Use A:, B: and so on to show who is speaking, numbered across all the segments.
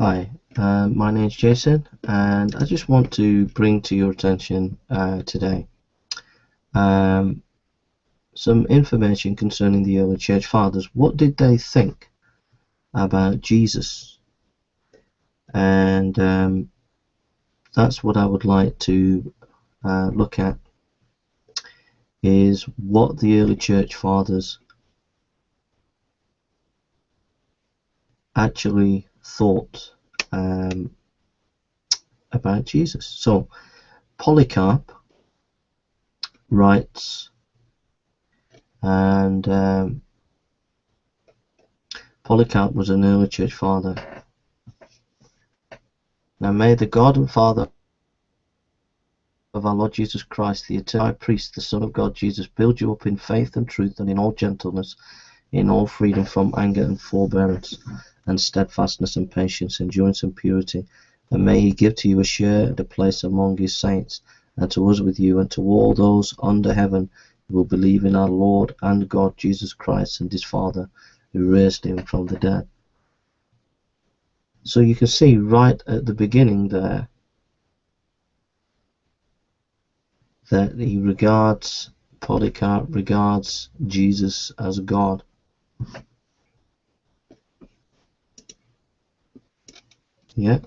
A: Hi, my name's Jason, and I just want to bring to your attention today um, some information concerning the early church fathers. What did they think about Jesus? And that's what I would like to look at, is what the early church fathers actually thought about Jesus. So Polycarp writes, and Polycarp was an early church father. Now may the God and Father of our Lord Jesus Christ, the eternal high priest, the Son of God Jesus, build you up in faith and truth and in all gentleness, in all freedom from anger and forbearance, and steadfastness and patience, endurance and purity. And may he give to you a share and a place among his saints, and to us with you, and to all those under heaven who will believe in our Lord and God Jesus Christ and his Father, who raised him from the dead. So you can see right at the beginning there that Polycarp regards Jesus as God. Yeah.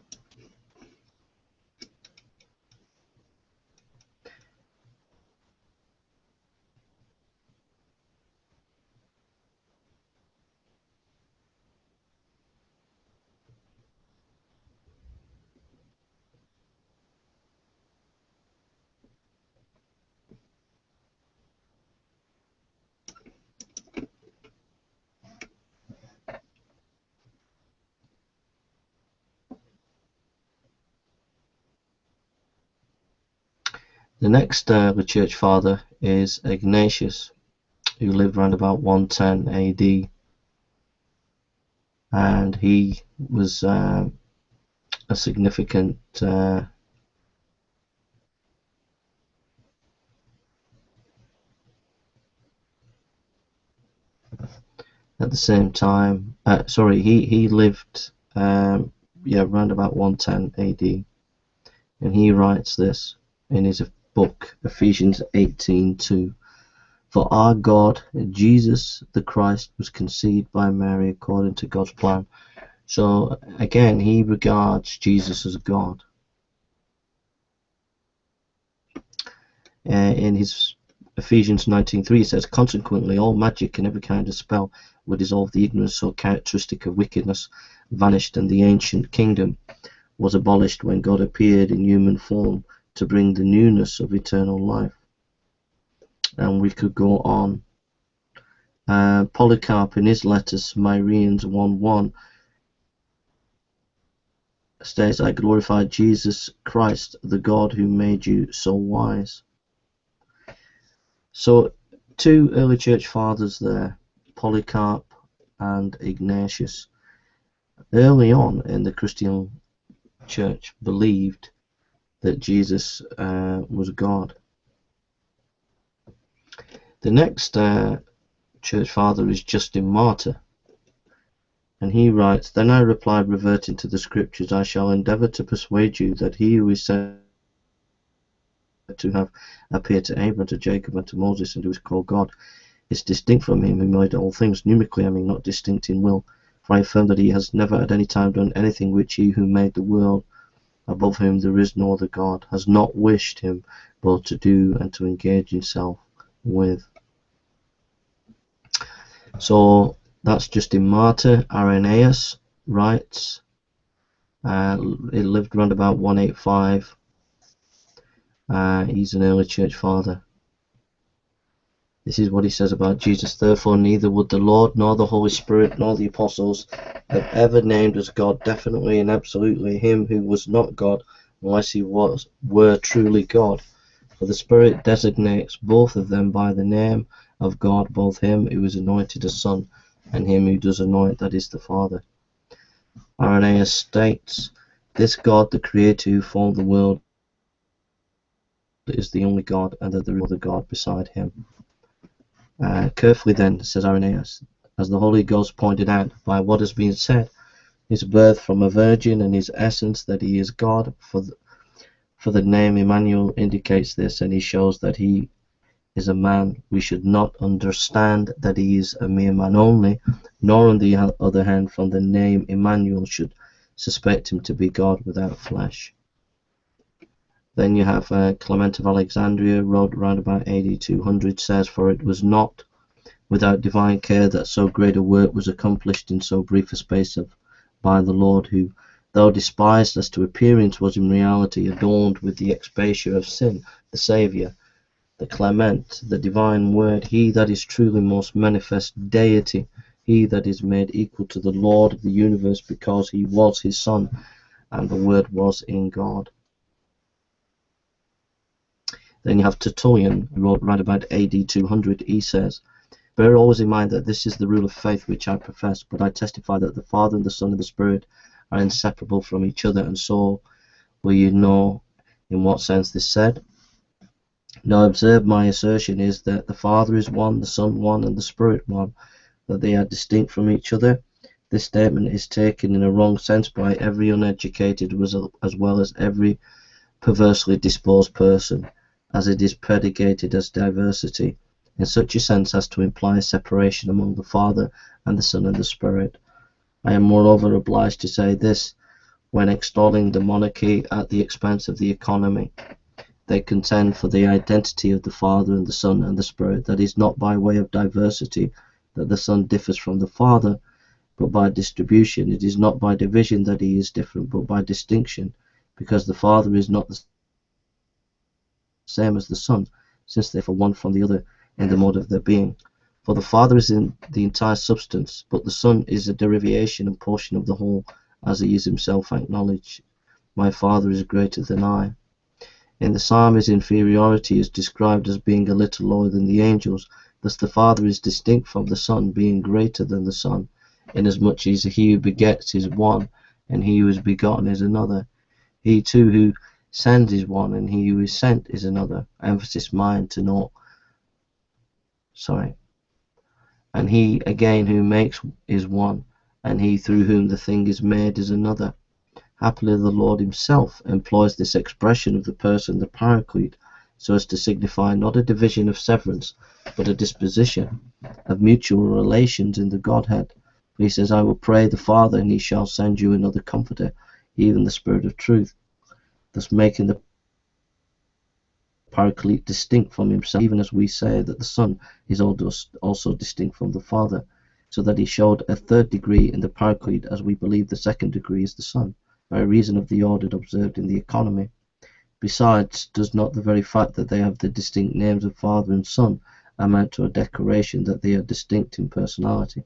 A: The next church father is Ignatius, who lived around about 110 AD, and he was a significant at the same time. He lived around about 110 AD, and he writes this in his book Ephesians 18:2. For our God, Jesus the Christ, was conceived by Mary according to God's plan. So again, he regards Jesus as God. In his Ephesians 19:3, he says, consequently, all magic and every kind of spell would dissolve the ignorance so characteristic of wickedness, vanished, and the ancient kingdom was abolished when God appeared in human form to bring the newness of eternal life. And we could go on. Polycarp in his letters, Myrians 1:1, states, I glorify Jesus Christ, the God who made you so wise. So two early church fathers there, Polycarp and Ignatius, early on in the Christian church believed that Jesus was God. The next church father is Justin Martyr, and he writes, then I replied, reverting to the scriptures, I shall endeavour to persuade you that he who is said to have appeared to Abraham, to Jacob, and to Moses, and who is called God, is distinct from him who made all things. Numerically, I mean, not distinct in will. For I affirm that he has never at any time done anything which he who made the world, above whom there is no other God, has not wished him both to do and to engage himself with. So that's Justin Martyr. Irenaeus writes, he lived around about 185. He's an early church father. This is what he says about Jesus. Therefore, neither would the Lord, nor the Holy Spirit, nor the apostles have ever named as God definitely and absolutely him who was not God, unless he were truly God. For the Spirit designates both of them by the name of God, both him who is anointed as Son, and him who does anoint, that is the Father. Irenaeus states, this God, the Creator who formed the world, is the only God, and that there is no other God beside him. Carefully then, says Irenaeus, as the Holy Ghost pointed out by what has been said, his birth from a virgin, and his essence that he is God. For the name Emmanuel indicates this, and he shows that he is a man. We should not understand that he is a mere man only, nor on the other hand, from the name Emmanuel, should suspect him to be God without flesh. Then you have Clement of Alexandria, wrote around about AD 200, says, "For it was not without divine care that so great a work was accomplished in so brief a space by the Lord, who, though despised as to appearance, was in reality adorned with the expiation of sin, the Saviour, the Clement, the divine word, he that is truly most manifest deity, he that is made equal to the Lord of the universe, because he was his Son, and the Word was in God." Then you have Tertullian, who wrote right about AD 200. He says, "Bear always in mind that this is the rule of faith which I profess, but I testify that the Father and the Son and the Spirit are inseparable from each other, and so will you know in what sense this said. Now observe, my assertion is that the Father is one, the Son one, and the Spirit one, that they are distinct from each other. This statement is taken in a wrong sense by every uneducated as well as every perversely disposed person, as it is predicated as diversity, in such a sense as to imply a separation among the Father and the Son and the Spirit. I am moreover obliged to say this, when extolling the monarchy at the expense of the economy. They contend for the identity of the Father and the Son and the Spirit. That is not by way of diversity that the Son differs from the Father, but by distribution. It is not by division that he is different, but by distinction, because the Father is not the same as the Son, since they are one from the other in the mode of their being. For the Father is in the entire substance, but the Son is a derivation and portion of the whole, as he is himself acknowledged. My Father is greater than I. In the Psalm, his inferiority is described as being a little lower than the angels. Thus the Father is distinct from the Son, being greater than the Son, inasmuch as he who begets is one, and he who is begotten is another. He too who sends is one, and he who is sent is another. Emphasis mine to know. And he again who makes is one, and he through whom the thing is made is another. Happily the Lord himself employs this expression of the person, the Paraclete, so as to signify not a division of severance, but a disposition of mutual relations in the Godhead. For he says, I will pray the Father, and he shall send you another Comforter, even the Spirit of truth, thus making the Paraclete distinct from himself, even as we say that the Son is also distinct from the Father, so that he showed a third degree in the Paraclete, as we believe the second degree is the Son, by reason of the order observed in the economy. Besides, does not the very fact that they have the distinct names of Father and Son amount to a declaration that they are distinct in personality?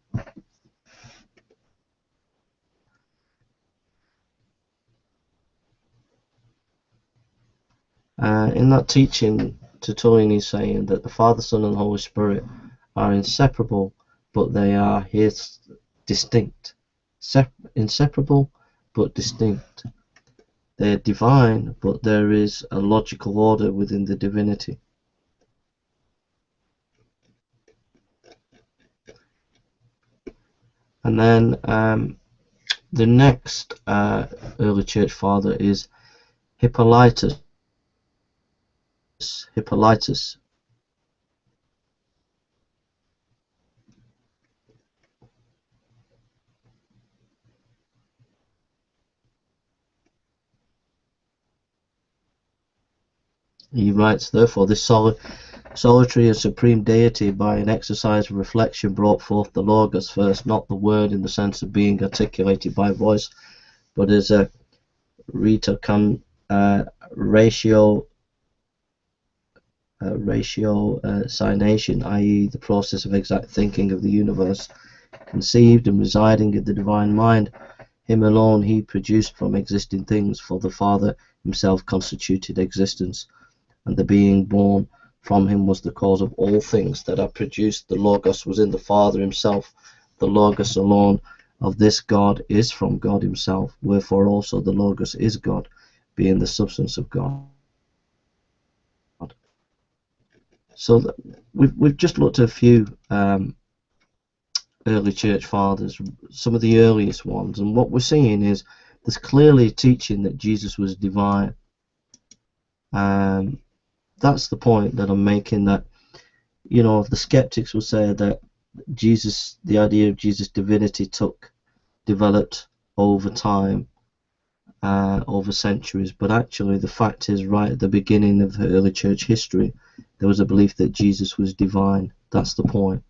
A: In that teaching, Tertullian is saying that the Father, Son, and Holy Spirit are inseparable, but they are here distinct. Inseparable, but distinct. They are divine, but there is a logical order within the divinity. And then the next early church father is Hippolytus. He writes, therefore, this solitary and supreme deity, by an exercise of reflection, brought forth the Logos first, not the word in the sense of being articulated by voice, but as a ratiocination, i.e. the process of exact thinking of the universe, conceived and residing in the divine mind. Him alone he produced from existing things, for the Father himself constituted existence, and the being born from him was the cause of all things that are produced. The Logos was in the Father himself. The Logos alone of this God is from God himself, wherefore also the Logos is God, being the substance of God. So we've just looked at a few early church fathers, some of the earliest ones, and what we're seeing is there's clearly teaching that Jesus was divine. That's the point that I'm making, that, you know, the skeptics will say that Jesus, the idea of Jesus' divinity developed over time, over centuries, but actually the fact is, right at the beginning of early church history, there was a belief that Jesus was divine. That's the point.